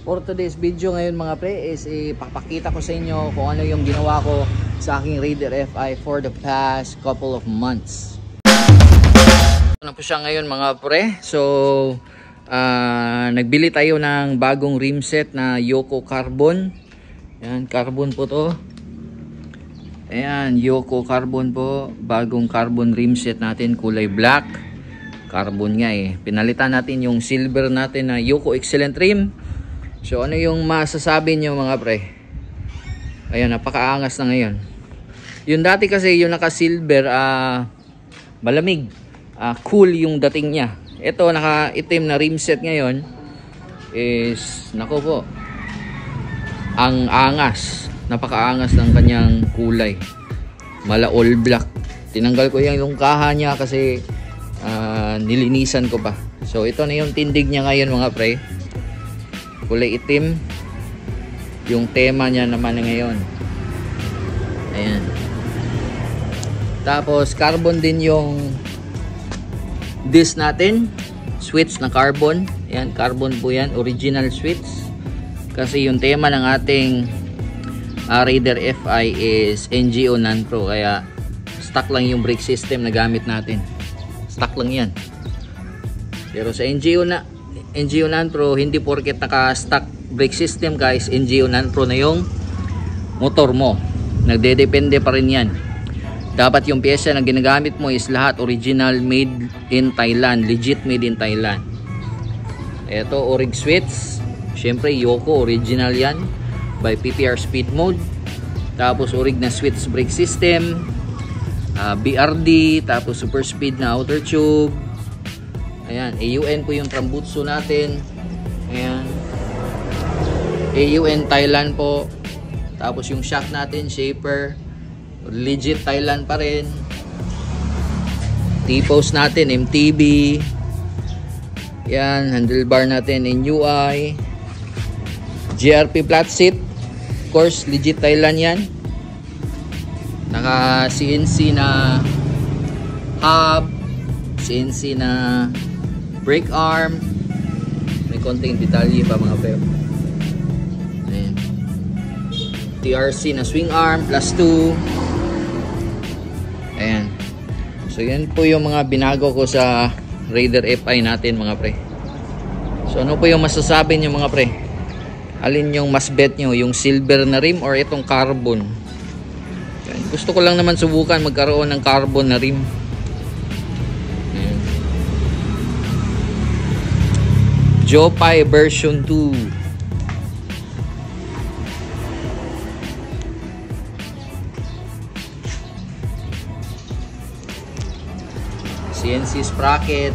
For today's video ngayon mga pre is ipapakita ko sa inyo kung ano yung ginawa ko sa aking Raider FI for the past couple of months. Ano po siya ngayon mga pre? So nagbili tayo ng bagong rim set na Yoko Carbon. Yan, carbon po to. Ayan, Yoko Carbon po. Bagong carbon rim set natin, kulay black. Carbon nga eh. Pinalitan natin yung silver natin na Yoko Excellent Rim. So ano yung masasabi nyo mga pre? Ayan, napakaangas na ngayon. Yung dati kasi yung naka silver malamig, cool yung dating niya. Ito naka itim na rim set ngayon is nako po, ang angas, napakaangas ng kanyang kulay, mala all black. Tinanggal ko yung kaha niya kasi nilinisan ko pa. So ito na yung tindig niya ngayon mga pre, kulay itim. Yung tema niya naman ngayon, ayan. Tapos carbon din yung disc natin, switch na carbon. Ayan, carbon po yan, original switch. Kasi yung tema ng ating Raider FI is NGO non-pro, kaya stock lang yung brake system na gamit natin. Stock lang yan. Pero sa NGO non-pro, hindi porket naka-stock brake system guys, NGO non-pro na yung motor mo. Nagdedepende pa rin yan. Dapat yung pyesa na ginagamit mo is lahat original, made in Thailand, legit made in Thailand. Ito, orig switch. Syempre Yoko, original yan by PPR Speed Mode. Tapos orig na switch brake system, BRD, tapos super speed na outer tube. Ayan, AUN po yung Trambutsu natin. Ayan, AUN Thailand po. Tapos yung shock natin, Shaper, legit Thailand pa rin. T-post natin, MTB. Yan, handlebar natin, NUI. GRP flat seat, of course, legit Thailand yan. Naka CNC na hub, CNC na brake arm. May konting detalye pa mga pe. Ayan. TRC na swing arm plus 2. Ayan. So yan po yung mga binago ko sa Raider FI natin mga pre. So ano po yung masasabi nyo mga pre? Alin yung mas bet nyo? Yung silver na rim or itong carbon? Ayan. Gusto ko lang naman subukan magkaroon ng carbon na rim. Ayan. Jopai version 2. CNC sprocket.